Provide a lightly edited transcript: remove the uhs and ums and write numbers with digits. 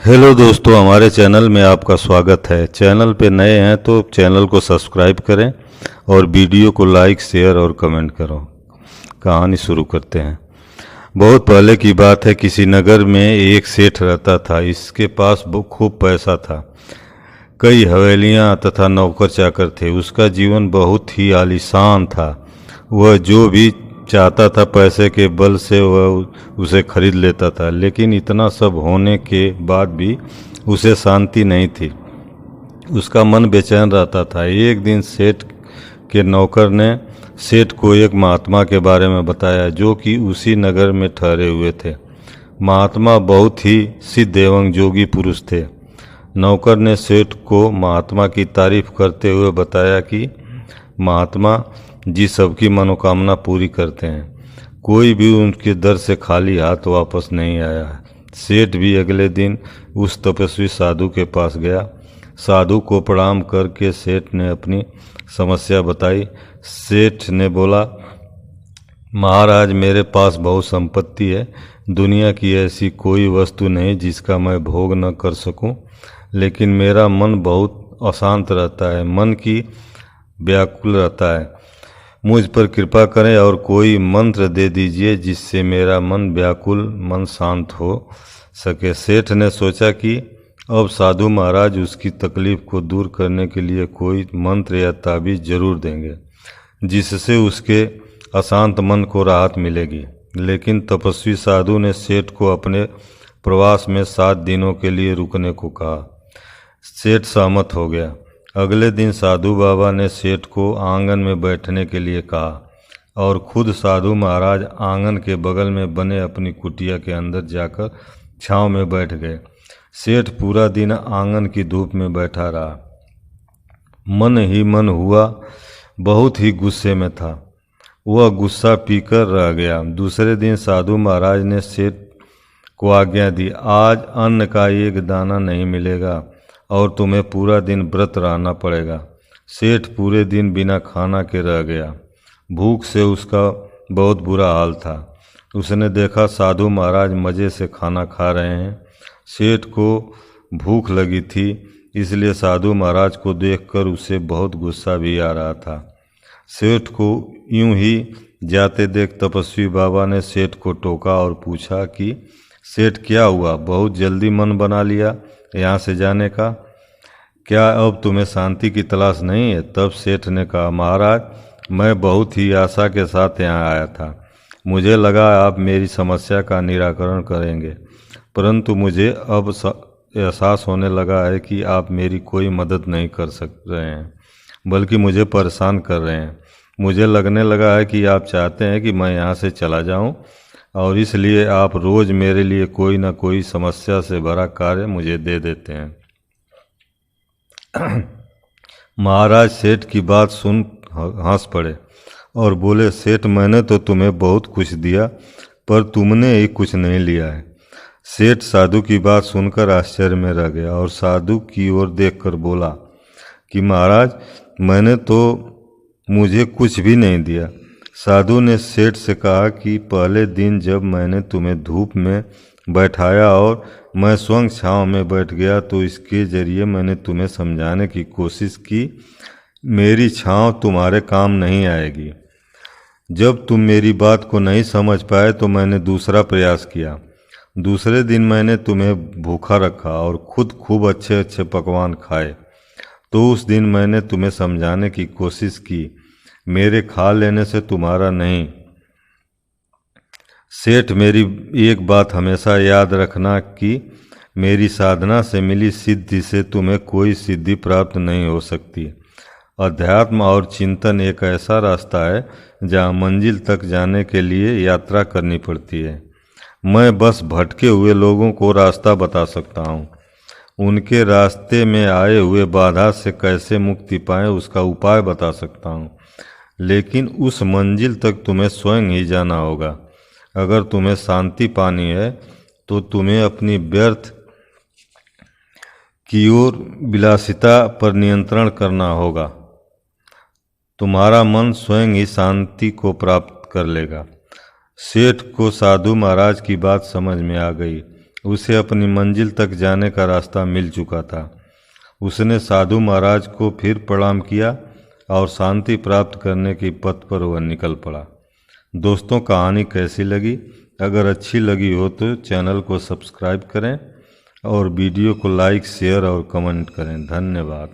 Hello दोस्तों, हमारे channel में आपका स्वागत है। चैनल पे नए हैं तो चैनल को सब्सक्राइब करें और वीडियो को लाइक, शेयर और कमेंट करो। कहानी शुरू करते हैं। बहुत पहले की बात है। किसी नगर में एक सेठ रहता था। इसके पास खूब पैसा था। कई हवेलियां तथा नौकर चाकर थे। उसका जीवन बहुत ही आलीशान था। वह जो भी चाहता था पैसे के बल से वह उसे खरीद लेता था। लेकिन इतना सब होने के बाद भी उसे शांति नहीं थी। उसका मन बेचैन रहता था। एक दिन सेठ के नौकर ने सेठ को एक महात्मा के बारे में बताया जो कि उसी नगर में ठहरे हुए थे। महात्मा बहुत ही सिद्ध एवं जोगी पुरुष थे। नौकर ने सेठ को महात्मा की तारीफ करते हुए बताया कि महात्मा जी सबकी मनोकामना पूरी करते हैं। कोई भी उनके दर से खाली हाथ वापस नहीं आया। सेठ भी अगले दिन उस तपस्वी साधु के पास गया। साधु को प्रणाम करके सेठ ने अपनी समस्या बताई। सेठ ने बोला, महाराज, मेरे पास बहुत संपत्ति है। दुनिया की ऐसी कोई वस्तु नहीं जिसका मैं भोग न कर सकूं। लेकिन मेरा मन बहुत अशांत रहता है, मन की व्याकुल रहता है। मुझ पर कृपा करें और कोई मंत्र दे दीजिए जिससे मेरा मन व्याकुल, मन शांत हो सके। सेठ ने सोचा कि अब साधु महाराज उसकी तकलीफ को दूर करने के लिए कोई मंत्र या ताबीज जरूर देंगे जिससे उसके अशांत मन को राहत मिलेगी। लेकिन तपस्वी साधु ने सेठ को अपने प्रवास में 7 दिनों के लिए रुकने को कहा। सेठ सहमत हो गया। अगले दिन साधु बाबा ने सेठ को आंगन में बैठने के लिए कहा और खुद साधु महाराज आंगन के बगल में बने अपनी कुटिया के अंदर जाकर छांव में बैठ गए। सेठ पूरा दिन आंगन की धूप में बैठा रहा। मन ही मन हुआ बहुत ही गुस्से में था। वह गुस्सा पीकर रह गया। दूसरे दिन साधु महाराज ने सेठ को आज्ञा दी, आज अन्न का एक दाना नहीं मिलेगा और तुम्हें पूरा दिन व्रत रहना पड़ेगा। सेठ पूरे दिन बिना खाना के रह गया। भूख से उसका बहुत बुरा हाल था। उसने देखा साधु महाराज मज़े से खाना खा रहे हैं। सेठ को भूख लगी थी, इसलिए साधु महाराज को देखकर उसे बहुत गुस्सा भी आ रहा था। सेठ को यूं ही जाते देख तपस्वी बाबा ने सेठ को टोका और पूछा कि सेठ, क्या हुआ? बहुत जल्दी मन बना लिया यहाँ से जाने का। क्या अब तुम्हें शांति की तलाश नहीं है? तब सेठ ने कहा, महाराज, मैं बहुत ही आशा के साथ यहाँ आया था। मुझे लगा आप मेरी समस्या का निराकरण करेंगे, परंतु मुझे अब एहसास होने लगा है कि आप मेरी कोई मदद नहीं कर सक रहे हैं, बल्कि मुझे परेशान कर रहे हैं। मुझे लगने लगा है कि आप चाहते हैं कि मैं यहाँ से चला जाऊँ और इसलिए आप रोज़ मेरे लिए कोई ना कोई समस्या से भरा कार्य मुझे दे देते हैं। महाराज सेठ की बात सुन हंस पड़े और बोले, सेठ, मैंने तो तुम्हें बहुत कुछ दिया पर तुमने ही कुछ नहीं लिया है। सेठ साधु की बात सुनकर आश्चर्य में रह गया और साधु की ओर देखकर बोला कि महाराज, मैंने तो मुझे कुछ भी नहीं दिया। साधु ने सेठ से कहा कि पहले दिन जब मैंने तुम्हें धूप में बैठाया और मैं स्वयं छांव में बैठ गया तो इसके जरिए मैंने तुम्हें समझाने की कोशिश की मेरी छांव तुम्हारे काम नहीं आएगी। जब तुम मेरी बात को नहीं समझ पाए तो मैंने दूसरा प्रयास किया। दूसरे दिन मैंने तुम्हें भूखा रखा और खुद खूब अच्छे अच्छे पकवान खाए। तो उस दिन मैंने तुम्हें समझाने की कोशिश की मेरे खा लेने से तुम्हारा नहीं। सेठ, मेरी एक बात हमेशा याद रखना कि मेरी साधना से मिली सिद्धि से तुम्हें कोई सिद्धि प्राप्त नहीं हो सकती। अध्यात्म और चिंतन एक ऐसा रास्ता है जहाँ मंजिल तक जाने के लिए यात्रा करनी पड़ती है। मैं बस भटके हुए लोगों को रास्ता बता सकता हूँ। उनके रास्ते में आए हुए बाधा से कैसे मुक्ति पाएं उसका उपाय बता सकता हूँ, लेकिन उस मंजिल तक तुम्हें स्वयं ही जाना होगा। अगर तुम्हें शांति पानी है तो तुम्हें अपनी व्यर्थ की ओर विलासिता पर नियंत्रण करना होगा। तुम्हारा मन स्वयं ही शांति को प्राप्त कर लेगा। सेठ को साधु महाराज की बात समझ में आ गई उसे अपनी मंजिल तक जाने का रास्ता मिल चुका था। उसने साधु महाराज को फिर प्रणाम किया और शांति प्राप्त करने की पथ पर वह निकल पड़ा। दोस्तों, कहानी कैसी लगी? अगर अच्छी लगी हो तो चैनल को सब्सक्राइब करें और वीडियो को लाइक, शेयर और कमेंट करें। धन्यवाद।